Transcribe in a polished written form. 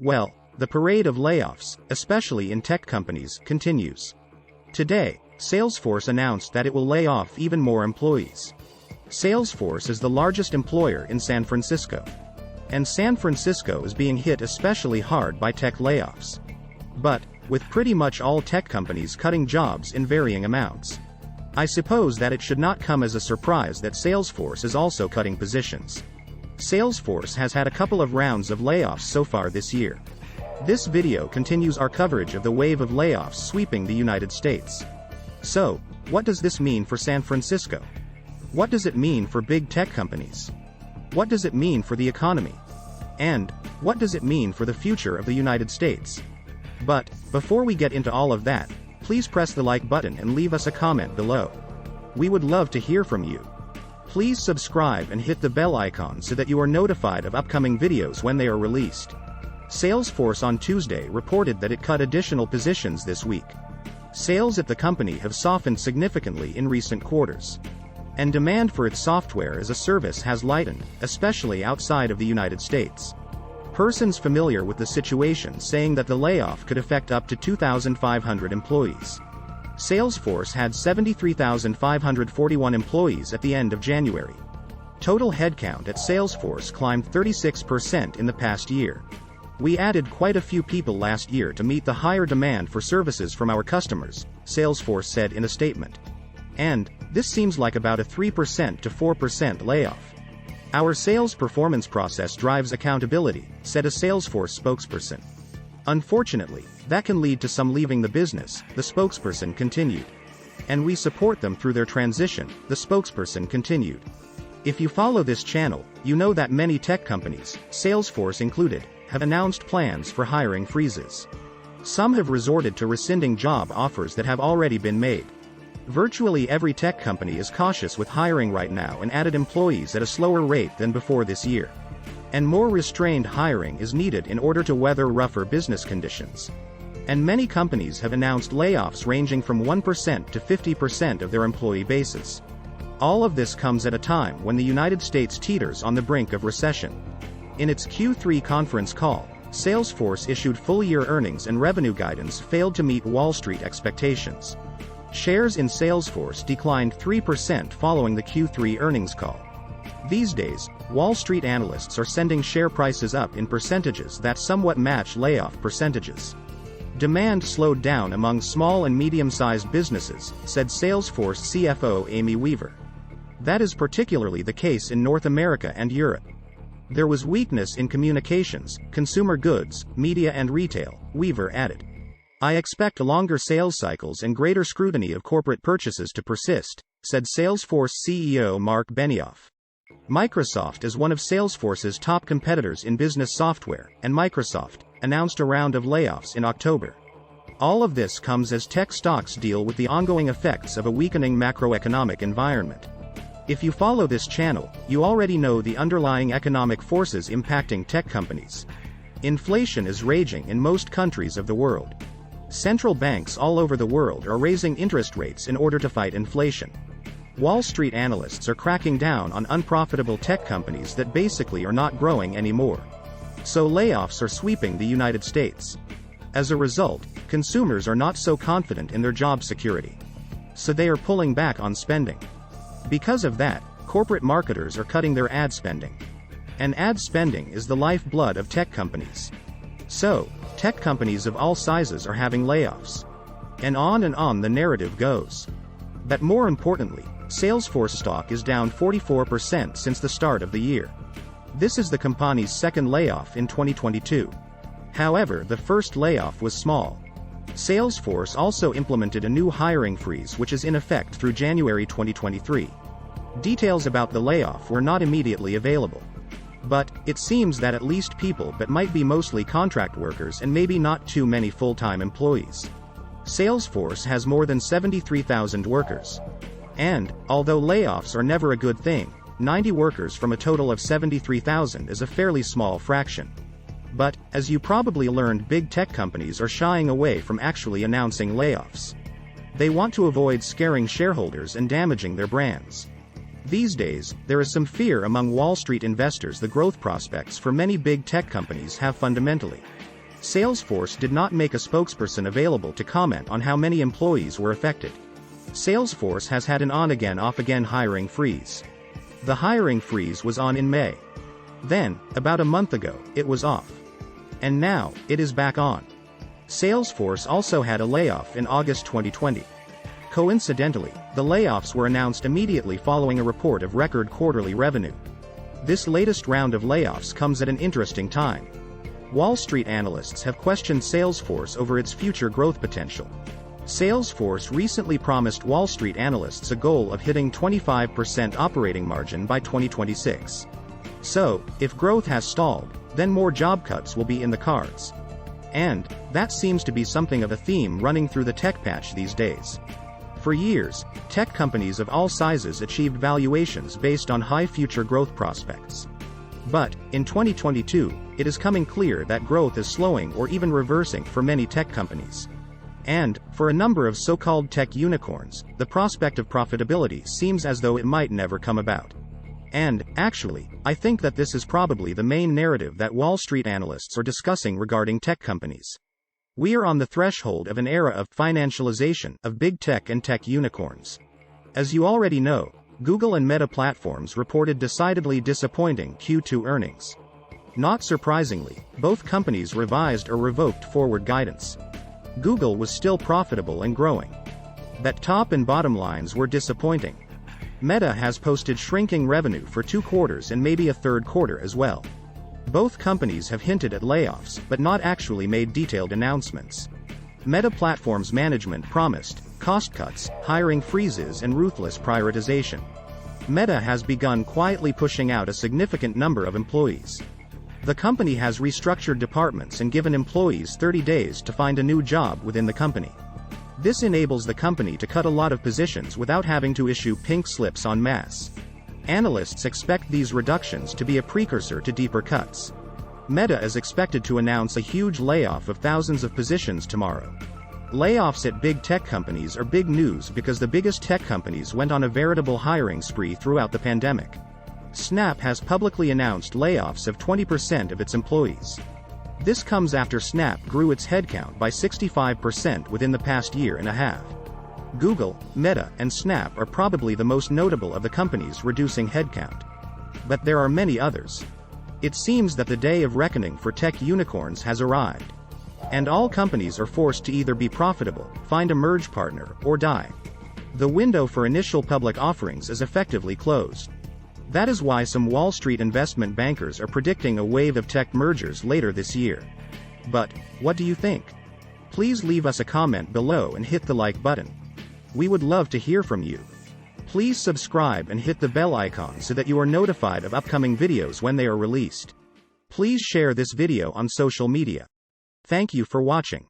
Well, the parade of layoffs, especially in tech companies, continues. Today, Salesforce announced that it will lay off even more employees. Salesforce is the largest employer in San Francisco. And San Francisco is being hit especially hard by tech layoffs. But, with pretty much all tech companies cutting jobs in varying amounts, I suppose that it should not come as a surprise that Salesforce is also cutting positions. Salesforce has had a couple of rounds of layoffs so far this year. This video continues our coverage of the wave of layoffs sweeping the United States. So, what does this mean for San Francisco? What does it mean for big tech companies? What does it mean for the economy? And, what does it mean for the future of the United States? But, before we get into all of that, please press the like button and leave us a comment below. We would love to hear from you. Please subscribe and hit the bell icon so that you are notified of upcoming videos when they are released. Salesforce on Tuesday reported that it cut additional positions this week. Sales at the company have softened significantly in recent quarters. And demand for its software as a service has lightened, especially outside of the United States. Persons familiar with the situation saying that the layoff could affect up to 2,500 employees. Salesforce had 73,541 employees at the end of January. Total headcount at Salesforce climbed 36% in the past year. We added quite a few people last year to meet the higher demand for services from our customers, Salesforce said in a statement. And, this seems like about a 3% to 4% layoff. Our sales performance process drives accountability, said a Salesforce spokesperson. Unfortunately, that can lead to some leaving the business, the spokesperson continued. And we support them through their transition, the spokesperson continued. If you follow this channel, you know that many tech companies, Salesforce included, have announced plans for hiring freezes. Some have resorted to rescinding job offers that have already been made. Virtually every tech company is cautious with hiring right now and added employees at a slower rate than before this year. And more restrained hiring is needed in order to weather rougher business conditions. And many companies have announced layoffs ranging from 1% to 50% of their employee bases. All of this comes at a time when the United States teeters on the brink of recession. In its Q3 conference call, Salesforce issued full-year earnings and revenue guidance failed to meet Wall Street expectations. Shares in Salesforce declined 3% following the Q3 earnings call. These days, Wall Street analysts are sending share prices up in percentages that somewhat match layoff percentages. Demand slowed down among small and medium-sized businesses, said Salesforce CFO Amy Weaver. That is particularly the case in North America and Europe. There was weakness in communications, consumer goods, media and retail, Weaver added. I expect longer sales cycles and greater scrutiny of corporate purchases to persist, said Salesforce CEO Mark Benioff. Microsoft is one of Salesforce's top competitors in business software, and Microsoft announced a round of layoffs in October. All of this comes as tech stocks deal with the ongoing effects of a weakening macroeconomic environment. If you follow this channel, you already know the underlying economic forces impacting tech companies. Inflation is raging in most countries of the world. Central banks all over the world are raising interest rates in order to fight inflation. Wall Street analysts are cracking down on unprofitable tech companies that basically are not growing anymore. So layoffs are sweeping the United States. As a result, consumers are not so confident in their job security. So they are pulling back on spending. Because of that, corporate marketers are cutting their ad spending. And ad spending is the lifeblood of tech companies. So, tech companies of all sizes are having layoffs. And on the narrative goes. But more importantly, Salesforce stock is down 44% since the start of the year. This is the company's second layoff in 2022. However, the first layoff was small. Salesforce also implemented a new hiring freeze which is in effect through January 2023. Details about the layoff were not immediately available. But, it seems that at least people but might be mostly contract workers and maybe not too many full-time employees. Salesforce has more than 73,000 workers. And, although layoffs are never a good thing, 90 workers from a total of 73,000 is a fairly small fraction. But, as you probably learned, big tech companies are shying away from actually announcing layoffs. They want to avoid scaring shareholders and damaging their brands. These days, there is some fear among Wall Street investors the growth prospects for many big tech companies have fundamentally Salesforce did not make a spokesperson available to comment on how many employees were affected. Salesforce has had an on-again off-again hiring freeze. The hiring freeze was on in May. Then, about a month ago, it was off. And now, it is back on. Salesforce also had a layoff in August 2020. Coincidentally, the layoffs were announced immediately following a report of record quarterly revenue. This latest round of layoffs comes at an interesting time. Wall Street analysts have questioned Salesforce over its future growth potential. Salesforce recently promised Wall Street analysts a goal of hitting 25% operating margin by 2026. So, if growth has stalled, then more job cuts will be in the cards. And that seems to be something of a theme running through the tech patch these days. For years, tech companies of all sizes achieved valuations based on high future growth prospects. But, in 2022, it is coming clear that growth is slowing or even reversing for many tech companies. And, for a number of so-called tech unicorns, the prospect of profitability seems as though it might never come about. And, actually, I think that this is probably the main narrative that Wall Street analysts are discussing regarding tech companies. We are on the threshold of an era of financialization of big tech and tech unicorns. As you already know, Google and Meta platforms reported decidedly disappointing Q2 earnings. Not surprisingly, both companies revised or revoked forward guidance. Google was still profitable and growing. But top and bottom lines were disappointing. Meta has posted shrinking revenue for 2 quarters and maybe a third quarter as well. Both companies have hinted at layoffs but not actually made detailed announcements. Meta Platforms management promised cost cuts, hiring freezes and ruthless prioritization. Meta has begun quietly pushing out a significant number of employees. The company has restructured departments and given employees 30 days to find a new job within the company. This enables the company to cut a lot of positions without having to issue pink slips en masse. Analysts expect these reductions to be a precursor to deeper cuts. Meta is expected to announce a huge layoff of thousands of positions tomorrow. Layoffs at big tech companies are big news because the biggest tech companies went on a veritable hiring spree throughout the pandemic. Snap has publicly announced layoffs of 20% of its employees. This comes after Snap grew its headcount by 65% within the past year and a half. Google, Meta, and Snap are probably the most notable of the companies reducing headcount. But there are many others. It seems that the day of reckoning for tech unicorns has arrived. And all companies are forced to either be profitable, find a merge partner, or die. The window for initial public offerings is effectively closed. That is why some Wall Street investment bankers are predicting a wave of tech mergers later this year. But, what do you think? Please leave us a comment below and hit the like button. We would love to hear from you. Please subscribe and hit the bell icon so that you are notified of upcoming videos when they are released. Please share this video on social media. Thank you for watching.